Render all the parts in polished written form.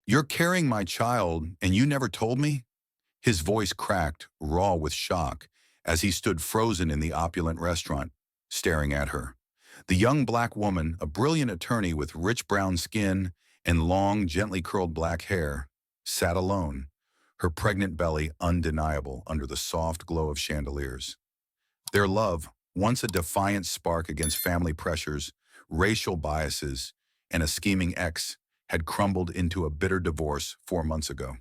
You're carrying my child and you never told me? His voice cracked, raw with shock, as he stood frozen in the opulent restaurant, staring at her. The young black woman, a brilliant attorney with rich brown skin and long, gently curled black hair, sat alone, her pregnant belly undeniable under the soft glow of chandeliers. Their love, once a defiant spark against family pressures, racial biases, and a scheming ex, had crumbled into a bitter divorce 4 months ago.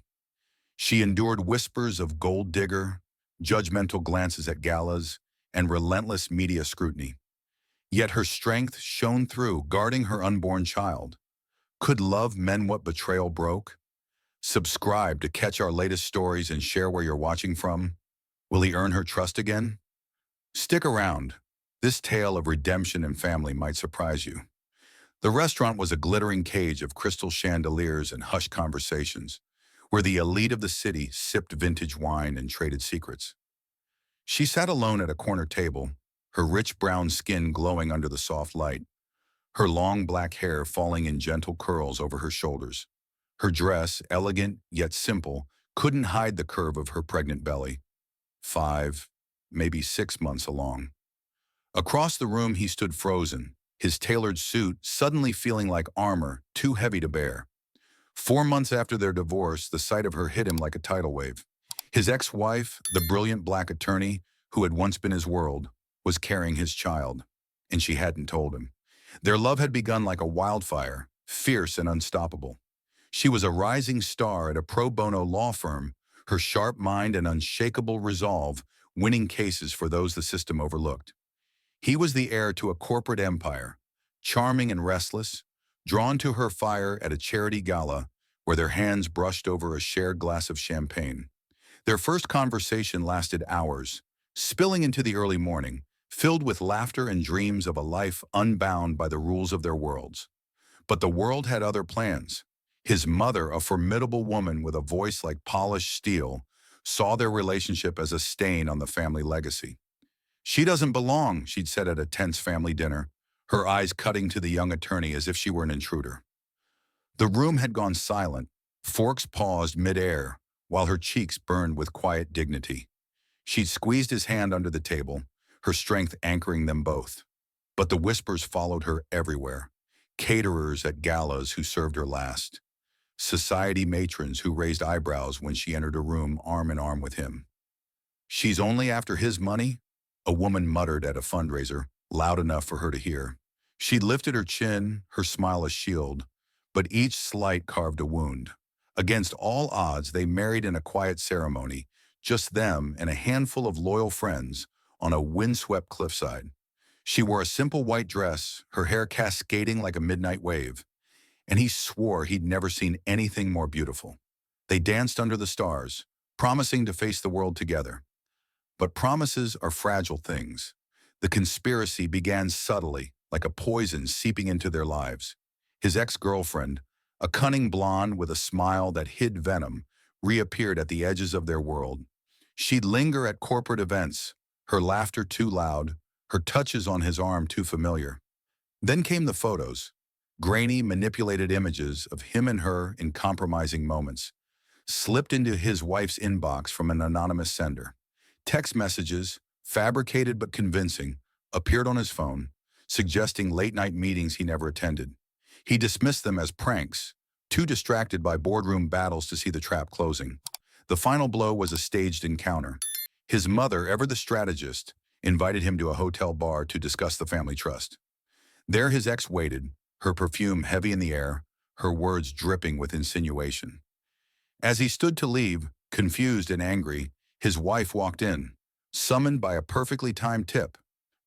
She endured whispers of gold digger, judgmental glances at galas, and relentless media scrutiny. Yet her strength shone through, guarding her unborn child. Could love mend what betrayal broke? Subscribe to catch our latest stories and share where you're watching from. Will he earn her trust again? Stick around. This tale of redemption and family might surprise you. The restaurant was a glittering cage of crystal chandeliers and hushed conversations, where the elite of the city sipped vintage wine and traded secrets. She sat alone at a corner table, her rich brown skin glowing under the soft light, her long black hair falling in gentle curls over her shoulders. Her dress, elegant yet simple, couldn't hide the curve of her pregnant belly, 5, maybe 6 months along. Across the room he stood frozen, his tailored suit suddenly feeling like armor, too heavy to bear. 4 months after their divorce, the sight of her hit him like a tidal wave. His ex-wife, the brilliant black attorney who had once been his world, was carrying his child, and she hadn't told him. Their love had begun like a wildfire, fierce and unstoppable. She was a rising star at a pro bono law firm, her sharp mind and unshakable resolve winning cases for those the system overlooked. He was the heir to a corporate empire, charming and restless, drawn to her fire at a charity gala where their hands brushed over a shared glass of champagne. Their first conversation lasted hours, spilling into the early morning, filled with laughter and dreams of a life unbound by the rules of their worlds. But the world had other plans. His mother, a formidable woman with a voice like polished steel, saw their relationship as a stain on the family legacy. "She doesn't belong," she'd said at a tense family dinner, her eyes cutting to the young attorney as if she were an intruder. The room had gone silent, forks paused midair, while her cheeks burned with quiet dignity. She'd squeezed his hand under the table, her strength anchoring them both. But the whispers followed her everywhere. Caterers at galas who served her last. Society matrons who raised eyebrows when she entered a room arm in arm with him. "She's only after his money?" a woman muttered at a fundraiser, loud enough for her to hear. She lifted her chin, her smile a shield, but each slight carved a wound. Against all odds, they married in a quiet ceremony, just them and a handful of loyal friends, on a windswept cliffside. She wore a simple white dress, her hair cascading like a midnight wave, and he swore he'd never seen anything more beautiful. They danced under the stars, promising to face the world together. But promises are fragile things. The conspiracy began subtly, like a poison seeping into their lives. His ex-girlfriend, a cunning blonde with a smile that hid venom, reappeared at the edges of their world. She'd linger at corporate events, her laughter too loud, her touches on his arm too familiar. Then came the photos, grainy, manipulated images of him and her in compromising moments, slipped into his wife's inbox from an anonymous sender. Text messages, fabricated but convincing, appeared on his phone, suggesting late-night meetings he never attended. He dismissed them as pranks, too distracted by boardroom battles to see the trap closing. The final blow was a staged encounter. His mother, ever the strategist, invited him to a hotel bar to discuss the family trust. There his ex waited, her perfume heavy in the air, her words dripping with insinuation. As he stood to leave, confused and angry, his wife walked in, summoned by a perfectly timed tip.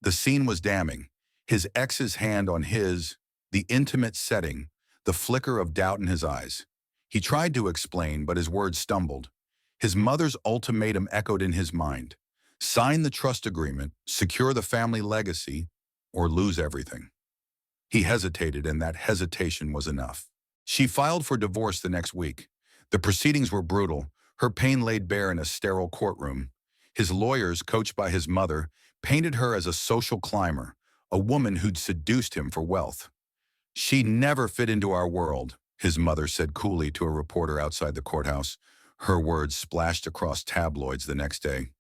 The scene was damning. His ex's hand on his, the intimate setting, the flicker of doubt in his eyes. He tried to explain, but his words stumbled. His mother's ultimatum echoed in his mind. Sign the trust agreement, secure the family legacy, or lose everything. He hesitated, and that hesitation was enough. She filed for divorce the next week. The proceedings were brutal, her pain laid bare in a sterile courtroom. His lawyers, coached by his mother, painted her as a social climber, a woman who'd seduced him for wealth. "She never fit into our world," his mother said coolly to a reporter outside the courthouse. Her words splashed across tabloids the next day.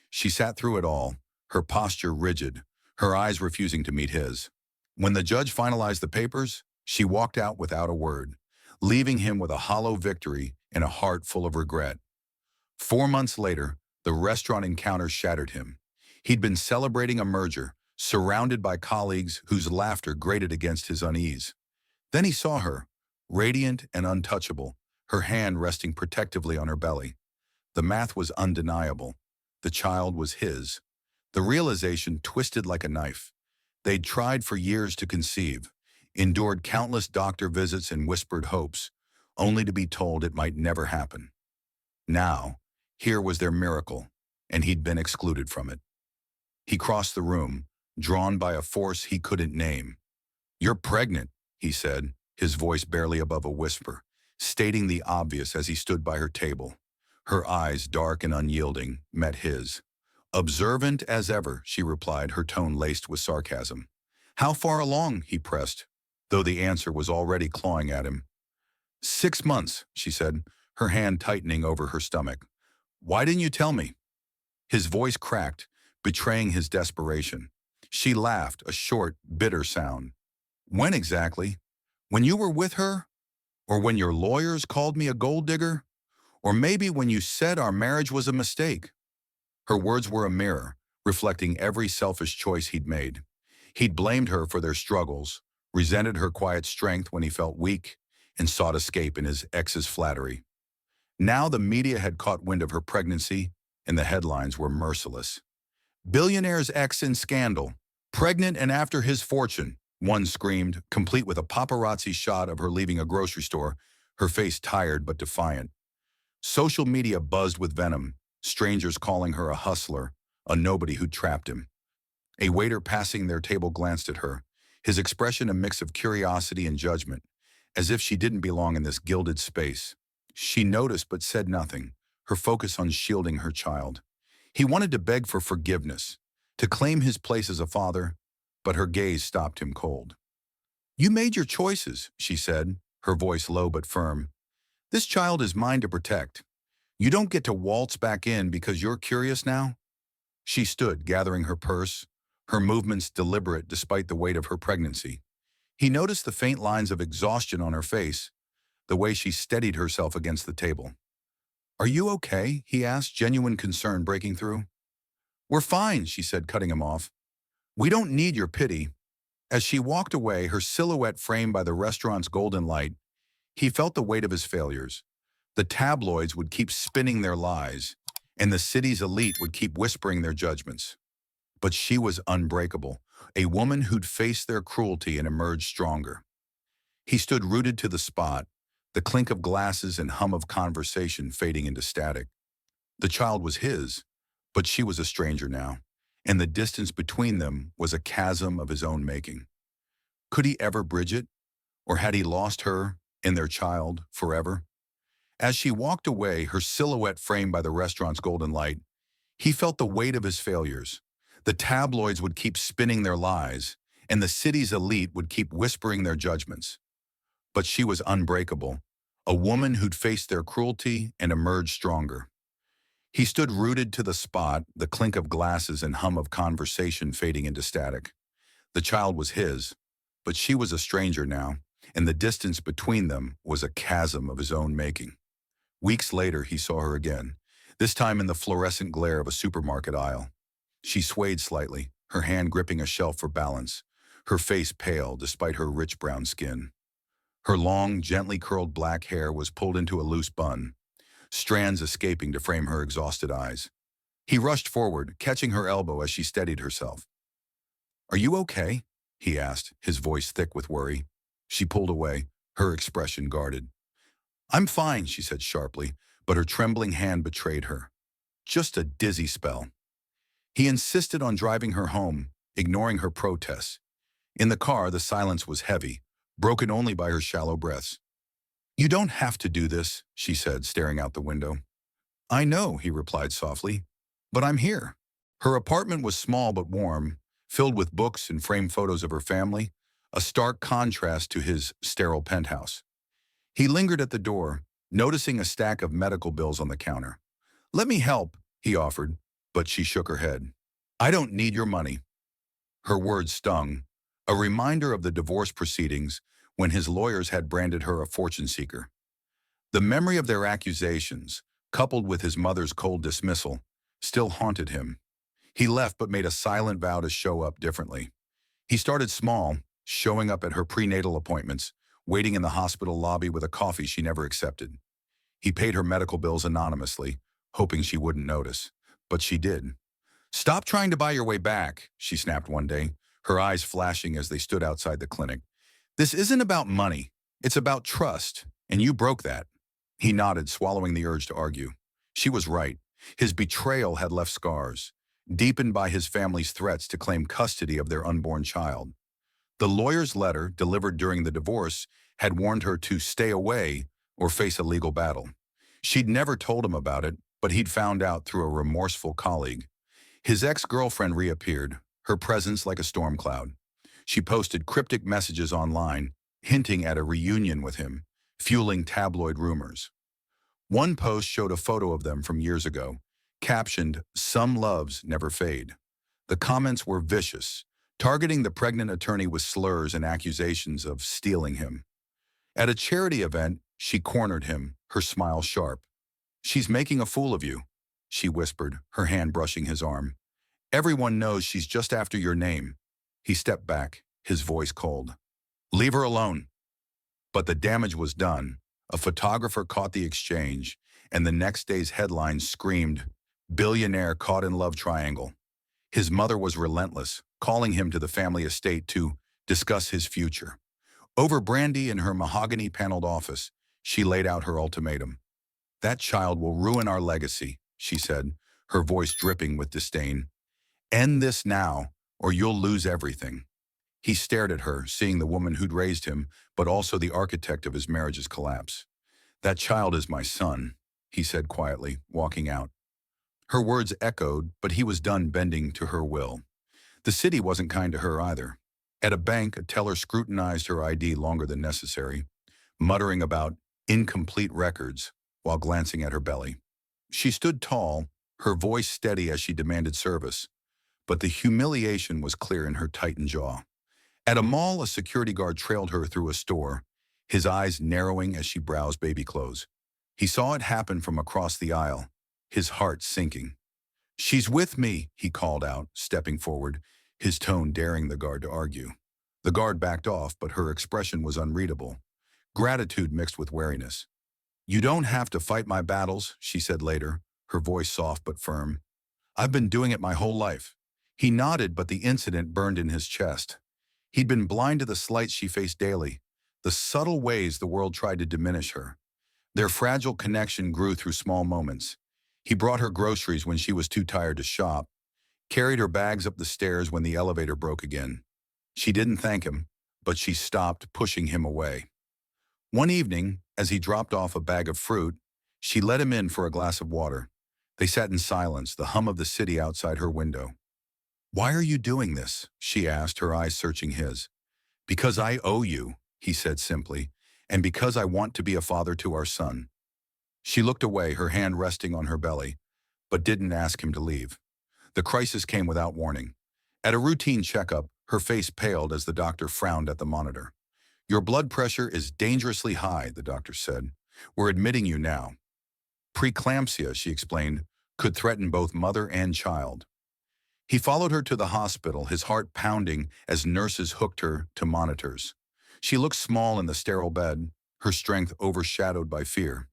She sat through it all, her posture rigid, her eyes refusing to meet his. When the judge finalized the papers, she walked out without a word, leaving him with a hollow victory and a heart full of regret. 4 months later, the restaurant encounter shattered him. He'd been celebrating a merger, surrounded by colleagues whose laughter grated against his unease. Then he saw her, radiant and untouchable, her hand resting protectively on her belly. The math was undeniable. The child was his. The realization twisted like a knife. They'd tried for years to conceive, endured countless doctor visits and whispered hopes, only to be told it might never happen. Now, here was their miracle, and he'd been excluded from it. He crossed the room, drawn by a force he couldn't name. "You're pregnant," he said, his voice barely above a whisper, stating the obvious as he stood by her table. Her eyes, dark and unyielding, met his. "Observant as ever," she replied, her tone laced with sarcasm. "How far along?" he pressed, though the answer was already clawing at him. 6 months, she said, her hand tightening over her stomach. "Why didn't you tell me?" His voice cracked, betraying his desperation. She laughed, a short, bitter sound. "When exactly? When you were with her? Or when your lawyers called me a gold digger? Or maybe when you said our marriage was a mistake?" Her words were a mirror, reflecting every selfish choice he'd made. He'd blamed her for their struggles, resented her quiet strength when he felt weak, and sought escape in his ex's flattery. Now the media had caught wind of her pregnancy, and the headlines were merciless. "Billionaire's ex in scandal. Pregnant and after his fortune," one screamed, complete with a paparazzi shot of her leaving a grocery store, her face tired but defiant. Social media buzzed with venom, strangers calling her a hustler, a nobody who trapped him. A waiter passing their table glanced at her, his expression a mix of curiosity and judgment, as if she didn't belong in this gilded space. She noticed but said nothing, her focus on shielding her child. He wanted to beg for forgiveness, to claim his place as a father, but her gaze stopped him cold. "You made your choices," she said, her voice low but firm. "This child is mine to protect. You don't get to waltz back in because you're curious now." She stood, gathering her purse, her movements deliberate despite the weight of her pregnancy. He noticed the faint lines of exhaustion on her face, the way she steadied herself against the table. "Are you okay?" he asked, genuine concern breaking through. "We're fine," she said, cutting him off. "We don't need your pity." As she walked away, her silhouette framed by the restaurant's golden light, he felt the weight of his failures. The tabloids would keep spinning their lies, and the city's elite would keep whispering their judgments. But she was unbreakable, a woman who'd faced their cruelty and emerged stronger. He stood rooted to the spot, the clink of glasses and hum of conversation fading into static. The child was his, but she was a stranger now, and the distance between them was a chasm of his own making. Could he ever bridge it? Or had he lost her and their child forever? As she walked away, her silhouette framed by the restaurant's golden light, he felt the weight of his failures. The tabloids would keep spinning their lies, and the city's elite would keep whispering their judgments. But she was unbreakable, a woman who'd faced their cruelty and emerged stronger. He stood rooted to the spot, the clink of glasses and hum of conversation fading into static. The child was his, but she was a stranger now, and the distance between them was a chasm of his own making. Weeks later, he saw her again, this time in the fluorescent glare of a supermarket aisle. She swayed slightly, her hand gripping a shelf for balance, her face pale despite her rich brown skin. Her long, gently curled black hair was pulled into a loose bun, strands escaping to frame her exhausted eyes. He rushed forward, catching her elbow as she steadied herself. "Are you okay?" he asked, his voice thick with worry. She pulled away, her expression guarded. "I'm fine," she said sharply, but her trembling hand betrayed her. "Just a dizzy spell." He insisted on driving her home, ignoring her protests. In the car, the silence was heavy, broken only by her shallow breaths. "You don't have to do this," she said, staring out the window. "I know," he replied softly, "but I'm here." Her apartment was small but warm, filled with books and framed photos of her family, a stark contrast to his sterile penthouse. He lingered at the door, noticing a stack of medical bills on the counter. "Let me help," he offered, but she shook her head. "I don't need your money." Her words stung, a reminder of the divorce proceedings when his lawyers had branded her a fortune seeker. The memory of their accusations, coupled with his mother's cold dismissal, still haunted him. He left but made a silent vow to show up differently. He started small, showing up at her prenatal appointments, waiting in the hospital lobby with a coffee she never accepted. He paid her medical bills anonymously, hoping she wouldn't notice. But she did. "Stop trying to buy your way back," she snapped one day, her eyes flashing as they stood outside the clinic. "This isn't about money. It's about trust, and you broke that." He nodded, swallowing the urge to argue. She was right. His betrayal had left scars, deepened by his family's threats to claim custody of their unborn child. The lawyer's letter, delivered during the divorce, had warned her to stay away or face a legal battle. She'd never told him about it, but he'd found out through a remorseful colleague. His ex-girlfriend reappeared, her presence like a storm cloud. She posted cryptic messages online, hinting at a reunion with him, fueling tabloid rumors. One post showed a photo of them from years ago, captioned, "Some loves never fade." The comments were vicious, targeting the pregnant attorney with slurs and accusations of stealing him. At a charity event, she cornered him, her smile sharp. "She's making a fool of you," she whispered, her hand brushing his arm. "Everyone knows she's just after your name." He stepped back, his voice cold. "Leave her alone." But the damage was done. A photographer caught the exchange, and the next day's headlines screamed, "Billionaire caught in love triangle." His mother was relentless, calling him to the family estate to discuss his future. Over brandy in her mahogany-paneled office, she laid out her ultimatum. "That child will ruin our legacy," she said, her voice dripping with disdain. "End this now, or you'll lose everything." He stared at her, seeing the woman who'd raised him, but also the architect of his marriage's collapse. "That child is my son," he said quietly, walking out. Her words echoed, but he was done bending to her will. The city wasn't kind to her either. At a bank, a teller scrutinized her ID longer than necessary, muttering about incomplete records while glancing at her belly. She stood tall, her voice steady as she demanded service, but the humiliation was clear in her tightened jaw. At a mall, a security guard trailed her through a store, his eyes narrowing as she browsed baby clothes. He saw it happen from across the aisle, his heart sinking. "She's with me," he called out, stepping forward, his tone daring the guard to argue. The guard backed off, but her expression was unreadable, gratitude mixed with wariness. "You don't have to fight my battles," she said later, her voice soft but firm. "I've been doing it my whole life." He nodded, but the incident burned in his chest. He'd been blind to the slights she faced daily, the subtle ways the world tried to diminish her. Their fragile connection grew through small moments. He brought her groceries when she was too tired to shop, carried her bags up the stairs when the elevator broke again. She didn't thank him, but she stopped pushing him away. One evening, as he dropped off a bag of fruit, she let him in for a glass of water. They sat in silence, the hum of the city outside her window. "Why are you doing this?" she asked, her eyes searching his. "Because I owe you," he said simply, "and because I want to be a father to our son." She looked away, her hand resting on her belly, but didn't ask him to leave. The crisis came without warning. At a routine checkup, her face paled as the doctor frowned at the monitor. "Your blood pressure is dangerously high," the doctor said. "We're admitting you now." Preeclampsia, she explained, could threaten both mother and child. He followed her to the hospital, his heart pounding as nurses hooked her to monitors. She looked small in the sterile bed, her strength overshadowed by fear.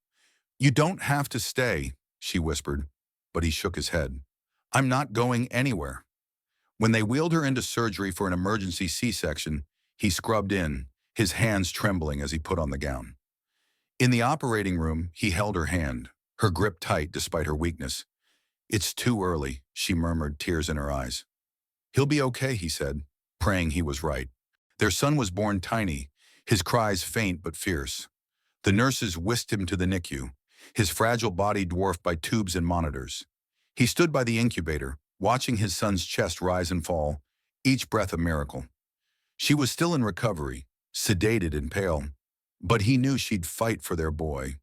"You don't have to stay," she whispered, but he shook his head. "I'm not going anywhere." When they wheeled her into surgery for an emergency C-section, he scrubbed in, his hands trembling as he put on the gown. In the operating room, he held her hand, her grip tight despite her weakness. "It's too early," she murmured, tears in her eyes. "He'll be okay," he said, praying he was right. Their son was born tiny, his cries faint but fierce. The nurses whisked him to the NICU, his fragile body dwarfed by tubes and monitors. He stood by the incubator, watching his son's chest rise and fall, each breath a miracle. She was still in recovery, sedated and pale, But he knew she'd fight for their boy.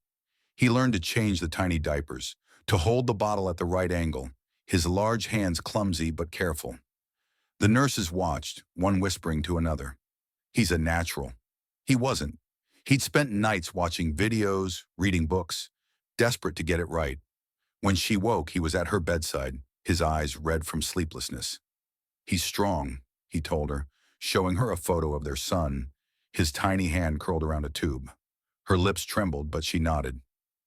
He learned to change the tiny diapers, to hold the bottle at the right angle, his large hands clumsy but careful. The nurses watched, one whispering to another. He's a natural. He wasn't. He'd spent nights watching videos, reading books, desperate to get it right. When she woke, he was at her bedside, his eyes red from sleeplessness. He's strong, he told her, showing her a photo of their son, his tiny hand curled around a tube. Her lips trembled, but she nodded.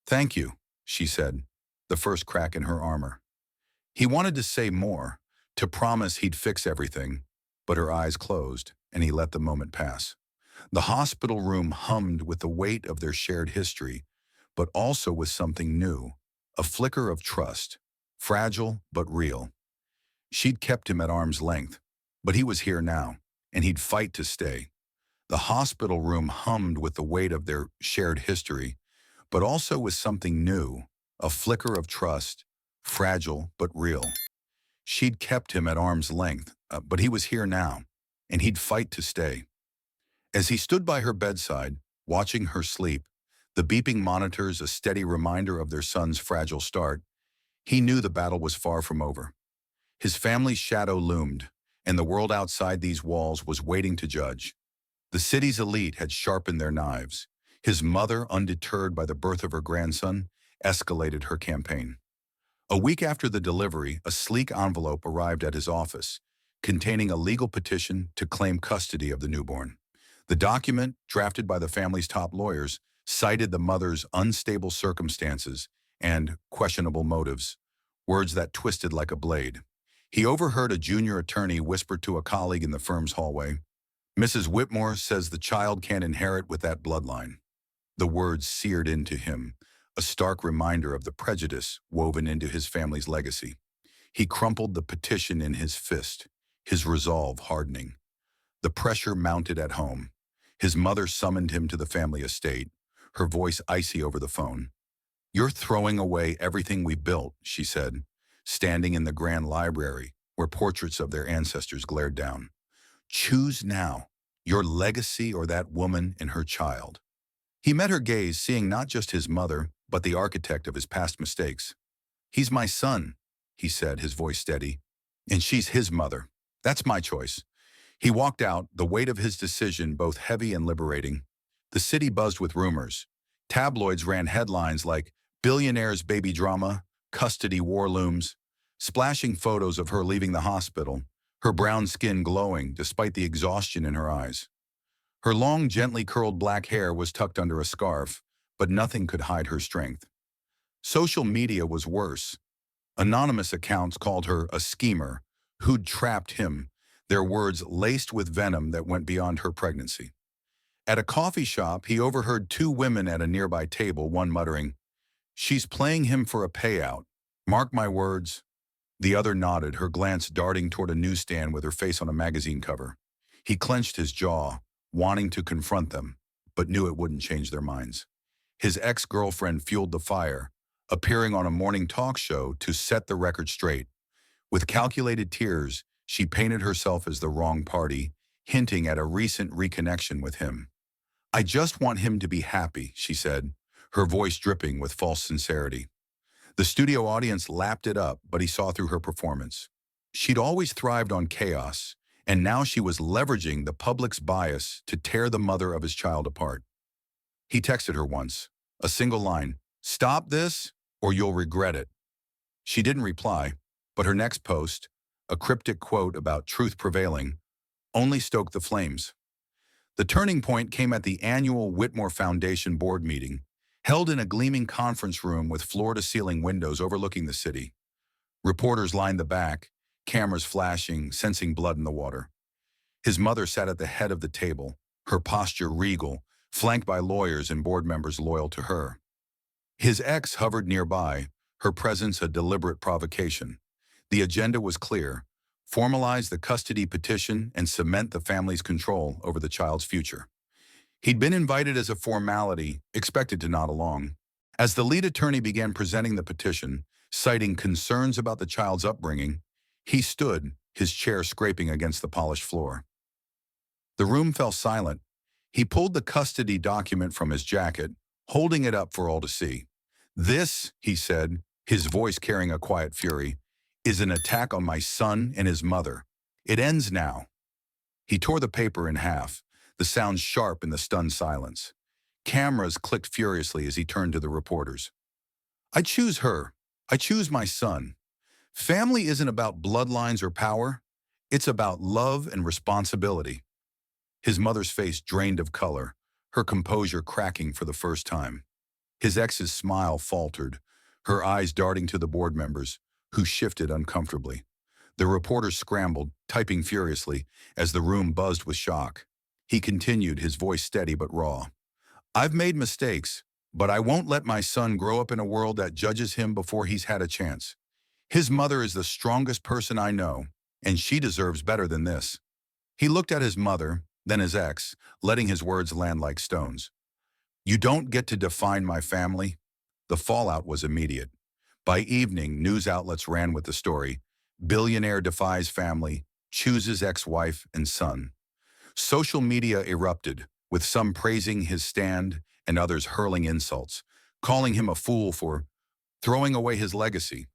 Thank you, she said, the first crack in her armor. He wanted to say more, to promise he'd fix everything, but her eyes closed, and he let the moment pass. The hospital room hummed with the weight of their shared history, but also with something new, a flicker of trust, fragile but real. She'd kept him at arm's length, but he was here now, and he'd fight to stay. The hospital room hummed with the weight of their shared history, but also with something new, a flicker of trust, fragile but real. She'd kept him at arm's length, but he was here now, and he'd fight to stay. As he stood by her bedside, watching her sleep, the beeping monitors a steady reminder of their son's fragile start, he knew the battle was far from over. His family's shadow loomed, and the world outside these walls was waiting to judge. The city's elite had sharpened their knives. His mother, undeterred by the birth of her grandson, escalated her campaign. A week after the delivery, a sleek envelope arrived at his office, containing a legal petition to claim custody of the newborn. The document, drafted by the family's top lawyers, cited the mother's unstable circumstances and questionable motives, words that twisted like a blade. He overheard a junior attorney whisper to a colleague in the firm's hallway, "Mrs. Whitmore says the child can't inherit with that bloodline." The words seared into him, a stark reminder of the prejudice woven into his family's legacy. He crumpled the petition in his fist, his resolve hardening. The pressure mounted at home. His mother summoned him to the family estate, her voice icy over the phone. "You're throwing away everything we built," she said, standing in the grand library where portraits of their ancestors glared down. "Choose now, your legacy or that woman and her child." He met her gaze, seeing not just his mother, but the architect of his past mistakes. "He's my son," he said, his voice steady. "And she's his mother. That's my choice." He walked out, the weight of his decision both heavy and liberating. The city buzzed with rumors. Tabloids ran headlines like, "Billionaire's baby drama, custody war looms," splashing photos of her leaving the hospital, her brown skin glowing despite the exhaustion in her eyes. Her long, gently curled black hair was tucked under a scarf, but nothing could hide her strength. Social media was worse. Anonymous accounts called her a schemer who'd trapped him, their words laced with venom that went beyond her pregnancy. At a coffee shop, he overheard two women at a nearby table, one muttering, "She's playing him for a payout. Mark my words." The other nodded, her glance darting toward a newsstand with her face on a magazine cover. He clenched his jaw, wanting to confront them, but knew it wouldn't change their minds. His ex-girlfriend fueled the fire, appearing on a morning talk show to set the record straight. With calculated tears, she painted herself as the wrong party, hinting at a recent reconnection with him. "I just want him to be happy," she said, her voice dripping with false sincerity. The studio audience lapped it up, but he saw through her performance. She'd always thrived on chaos, and now she was leveraging the public's bias to tear the mother of his child apart. He texted her once, a single line, "Stop this, or you'll regret it." She didn't reply, but her next post, a cryptic quote about truth prevailing, only stoked the flames. The turning point came at the annual Whitmore Foundation board meeting, held in a gleaming conference room with floor-to-ceiling windows overlooking the city. Reporters lined the back, cameras flashing, sensing blood in the water. His mother sat at the head of the table, her posture regal, flanked by lawyers and board members loyal to her. His ex hovered nearby, her presence a deliberate provocation. The agenda was clear: formalize the custody petition and cement the family's control over the child's future. He'd been invited as a formality, expected to nod along. As the lead attorney began presenting the petition, citing concerns about the child's upbringing, he stood, his chair scraping against the polished floor. The room fell silent, He pulled the custody document from his jacket, holding it up for all to see. This, he said, his voice carrying a quiet fury, is an attack on my son and his mother. It ends now. He tore the paper in half, the sound sharp in the stunned silence. Cameras clicked furiously as he turned to the reporters. I choose her. I choose my son. Family isn't about bloodlines or power. It's about love and responsibility. His mother's face drained of color, her composure cracking for the first time. His ex's smile faltered, her eyes darting to the board members, who shifted uncomfortably. The reporters scrambled, typing furiously, as the room buzzed with shock. He continued, his voice steady but raw. I've made mistakes, but I won't let my son grow up in a world that judges him before he's had a chance. His mother is the strongest person I know, and she deserves better than this. He looked at his mother, then his ex, letting his words land like stones. You don't get to define my family. The fallout was immediate. By evening, news outlets ran with the story. Billionaire defies family, chooses ex-wife and son. Social media erupted, with some praising his stand and others hurling insults, calling him a fool for throwing away his legacy.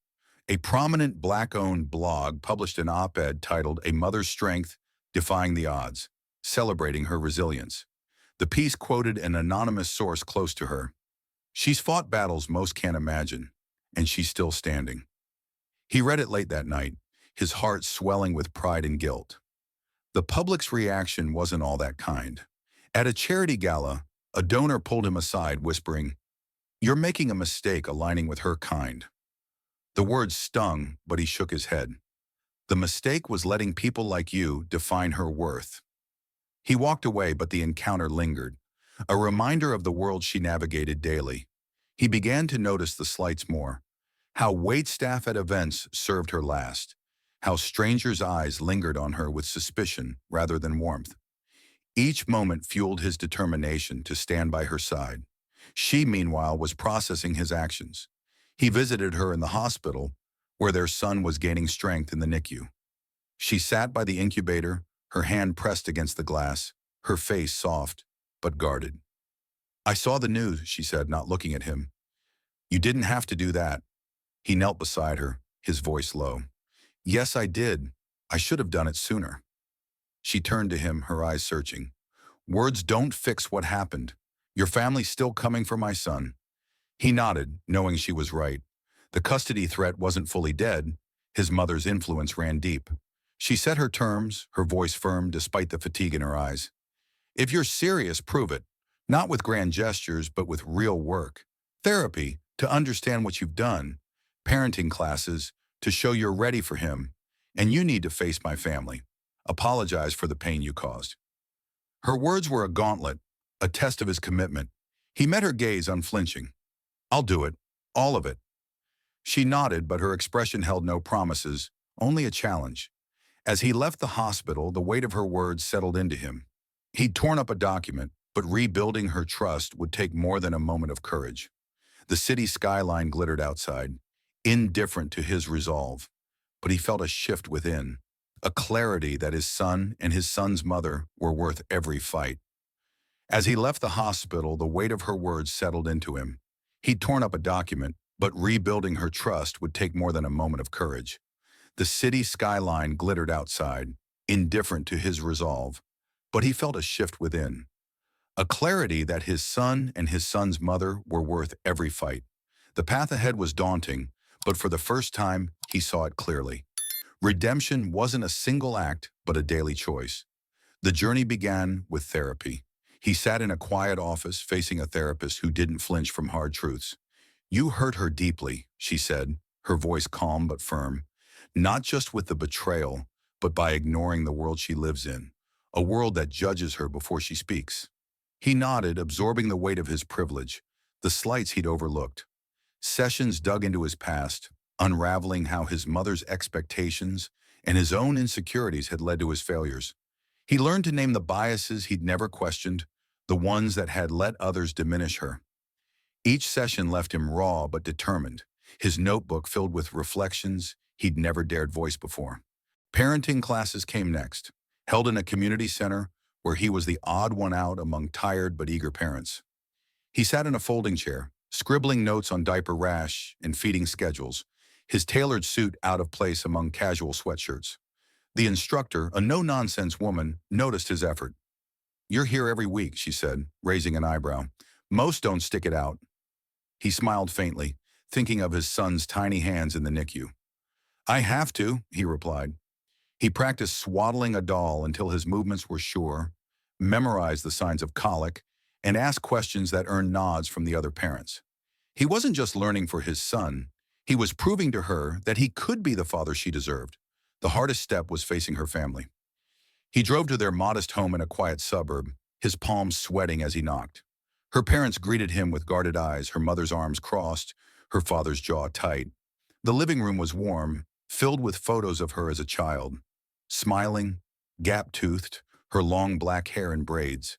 A prominent Black-owned blog published an op-ed titled A Mother's Strength, Defying the Odds, celebrating her resilience. The piece quoted an anonymous source close to her. She's fought battles most can't imagine, and she's still standing. He read it late that night, his heart swelling with pride and guilt. The public's reaction wasn't all that kind. At a charity gala, a donor pulled him aside, whispering, "You're making a mistake aligning with her kind." The words stung, but he shook his head. The mistake was letting people like you define her worth. He walked away, but the encounter lingered, a reminder of the world she navigated daily. He began to notice the slights more, how waitstaff at events served her last, how strangers' eyes lingered on her with suspicion rather than warmth. Each moment fueled his determination to stand by her side. She, meanwhile, was processing his actions. He visited her in the hospital, where their son was gaining strength in the NICU. She sat by the incubator, her hand pressed against the glass, her face soft, but guarded. I saw the news, she said, not looking at him. You didn't have to do that. He knelt beside her, his voice low. Yes, I did. I should have done it sooner. She turned to him, her eyes searching. Words don't fix what happened. Your family's still coming for my son. He nodded, knowing she was right. The custody threat wasn't fully dead. His mother's influence ran deep. She set her terms, her voice firm despite the fatigue in her eyes. If you're serious, prove it. Not with grand gestures, but with real work. Therapy, to understand what you've done. Parenting classes, to show you're ready for him. And you need to face my family. Apologize for the pain you caused. Her words were a gauntlet, a test of his commitment. He met her gaze unflinching. I'll do it. All of it. She nodded, but her expression held no promises, only a challenge. As he left the hospital, the weight of her words settled into him. He'd torn up a document, but rebuilding her trust would take more than a moment of courage. The city skyline glittered outside, indifferent to his resolve. But he felt a shift within, a clarity that his son and his son's mother were worth every fight. As he left the hospital, the weight of her words settled into him. He'd torn up a document, but rebuilding her trust would take more than a moment of courage. The city skyline glittered outside, indifferent to his resolve, but he felt a shift within. A clarity that his son and his son's mother were worth every fight. The path ahead was daunting, but for the first time, he saw it clearly. Redemption wasn't a single act, but a daily choice. The journey began with therapy. He sat in a quiet office facing a therapist who didn't flinch from hard truths. You hurt her deeply, she said, her voice calm but firm. Not just with the betrayal, but by ignoring the world she lives in, a world that judges her before she speaks. He nodded, absorbing the weight of his privilege, the slights he'd overlooked. Sessions dug into his past, unraveling how his mother's expectations and his own insecurities had led to his failures. He learned to name the biases he'd never questioned, the ones that had let others diminish her. Each session left him raw but determined, his notebook filled with reflections he'd never dared voice before. Parenting classes came next, held in a community center where he was the odd one out among tired but eager parents. He sat in a folding chair, scribbling notes on diaper rash and feeding schedules, his tailored suit out of place among casual sweatshirts. The instructor, a no-nonsense woman, noticed his effort. "You're here every week," she said, raising an eyebrow. "Most don't stick it out." He smiled faintly, thinking of his son's tiny hands in the NICU. "I have to," he replied. He practiced swaddling a doll until his movements were sure, memorized the signs of colic, and asked questions that earned nods from the other parents. He wasn't just learning for his son, he was proving to her that he could be the father she deserved. The hardest step was facing her family. He drove to their modest home in a quiet suburb, his palms sweating as he knocked. Her parents greeted him with guarded eyes, her mother's arms crossed, her father's jaw tight. The living room was warm, filled with photos of her as a child, smiling, gap-toothed, her long black hair in braids.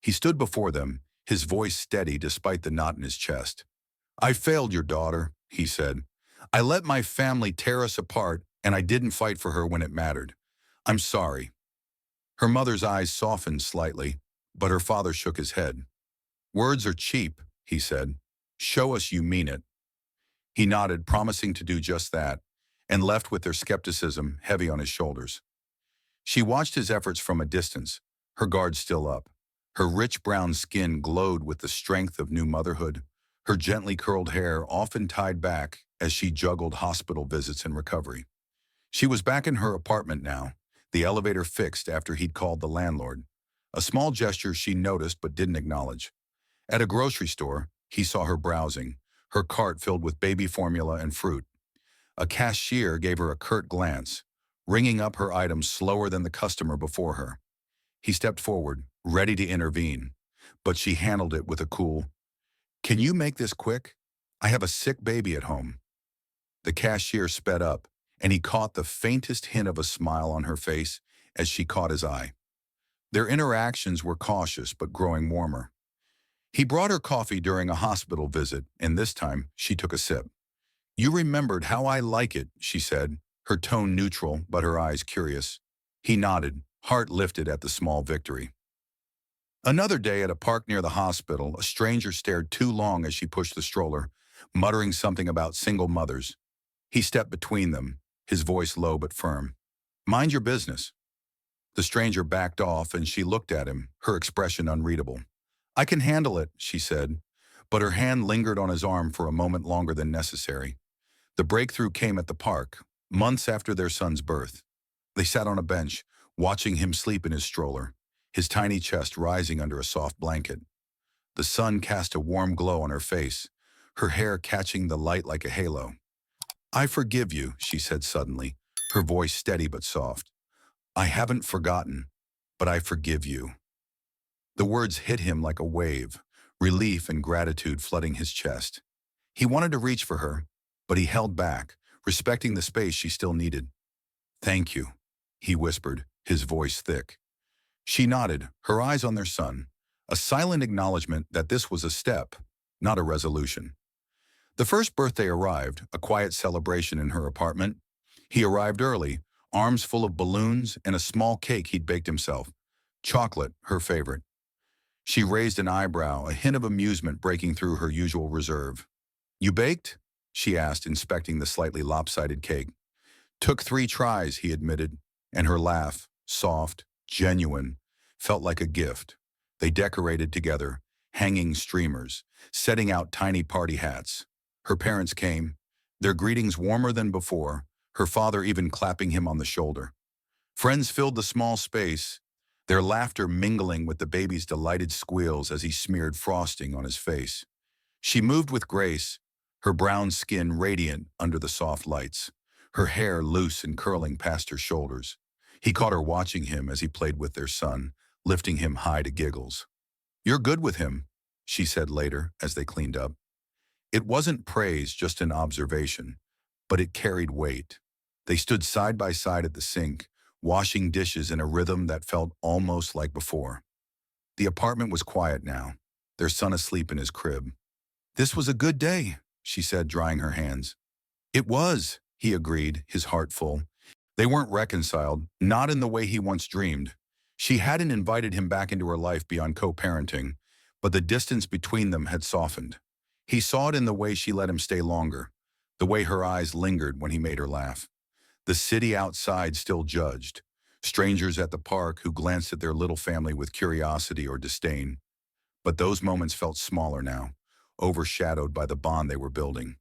He stood before them, his voice steady despite the knot in his chest. "I failed your daughter," he said. "I let my family tear us apart, and I didn't fight for her when it mattered. I'm sorry." Her mother's eyes softened slightly, but her father shook his head. "Words are cheap," he said. "Show us you mean it." He nodded, promising to do just that, and left with their skepticism heavy on his shoulders. She watched his efforts from a distance, her guard still up. Her rich brown skin glowed with the strength of new motherhood, her gently curled hair often tied back as she juggled hospital visits and recovery. She was back in her apartment now, the elevator fixed after he'd called the landlord, a small gesture she noticed but didn't acknowledge. At a grocery store, he saw her browsing, her cart filled with baby formula and fruit. A cashier gave her a curt glance, ringing up her items slower than the customer before her. He stepped forward, ready to intervene, but she handled it with a cool, "Can you make this quick? I have a sick baby at home." The cashier sped up, and he caught the faintest hint of a smile on her face as she caught his eye. Their interactions were cautious but growing warmer. He brought her coffee during a hospital visit, and this time she took a sip. "You remembered how I like it," she said, her tone neutral but her eyes curious. He nodded, heart lifted at the small victory. Another day at a park near the hospital, a stranger stared too long as she pushed the stroller, muttering something about single mothers. He stepped between them, his voice low but firm. "Mind your business." The stranger backed off and she looked at him, her expression unreadable. "I can handle it," she said, but her hand lingered on his arm for a moment longer than necessary. The breakthrough came at the park, months after their son's birth. They sat on a bench, watching him sleep in his stroller, his tiny chest rising under a soft blanket. The sun cast a warm glow on her face, her hair catching the light like a halo. "I forgive you," she said suddenly, her voice steady but soft. "I haven't forgotten, but I forgive you." The words hit him like a wave, relief and gratitude flooding his chest. He wanted to reach for her, but he held back, respecting the space she still needed. "Thank you," he whispered, his voice thick. She nodded, her eyes on their son, a silent acknowledgement that this was a step, not a resolution. The first birthday arrived, a quiet celebration in her apartment. He arrived early, arms full of balloons and a small cake he'd baked himself. Chocolate, her favorite. She raised an eyebrow, a hint of amusement breaking through her usual reserve. "You baked?" she asked, inspecting the slightly lopsided cake. "Took 3 tries," he admitted, and her laugh, soft, genuine, felt like a gift. They decorated together, hanging streamers, setting out tiny party hats. Her parents came, their greetings warmer than before, her father even clapping him on the shoulder. Friends filled the small space, their laughter mingling with the baby's delighted squeals as he smeared frosting on his face. She moved with grace, her brown skin radiant under the soft lights, her hair loose and curling past her shoulders. He caught her watching him as he played with their son, lifting him high to giggles. "You're good with him," she said later as they cleaned up. It wasn't praise, just an observation, but it carried weight. They stood side by side at the sink, washing dishes in a rhythm that felt almost like before. The apartment was quiet now, their son asleep in his crib. "This was a good day," she said, drying her hands. "It was," he agreed, his heart full. They weren't reconciled, not in the way he once dreamed. She hadn't invited him back into her life beyond co-parenting, but the distance between them had softened. He saw it in the way she let him stay longer, the way her eyes lingered when he made her laugh. The city outside still judged, strangers at the park who glanced at their little family with curiosity or disdain. But those moments felt smaller now, overshadowed by the bond they were building.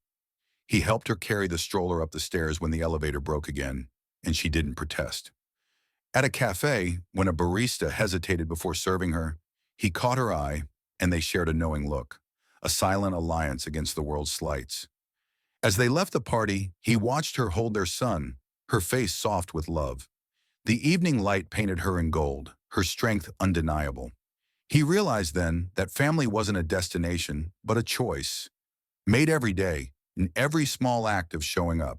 He helped her carry the stroller up the stairs when the elevator broke again, and she didn't protest. At a cafe, when a barista hesitated before serving her, he caught her eye, and they shared a knowing look, a silent alliance against the world's slights. As they left the party, he watched her hold their son, her face soft with love. The evening light painted her in gold, her strength undeniable. He realized then that family wasn't a destination, but a choice, made every day, in every small act of showing up.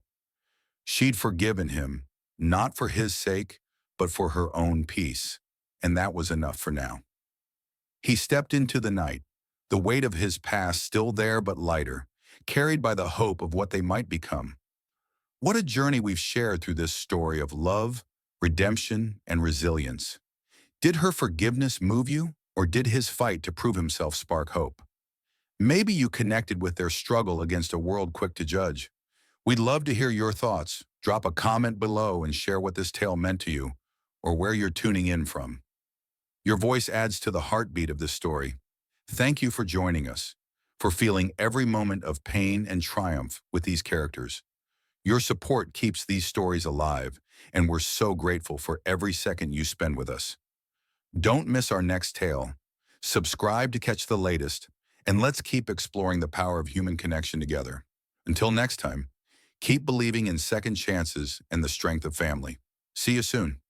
She'd forgiven him, not for his sake, but for her own peace, and that was enough for now. He stepped into the night, the weight of his past still there but lighter, carried by the hope of what they might become. What a journey we've shared through this story of love, redemption, and resilience. Did her forgiveness move you, or did his fight to prove himself spark hope? Maybe you connected with their struggle against a world quick to judge. We'd love to hear your thoughts. Drop a comment below and share what this tale meant to you, or where you're tuning in from. Your voice adds to the heartbeat of this story. Thank you for joining us, for feeling every moment of pain and triumph with these characters. Your support keeps these stories alive, and we're so grateful for every second you spend with us. Don't miss our next tale. Subscribe to catch the latest, and let's keep exploring the power of human connection together. Until next time, keep believing in second chances and the strength of family. See you soon.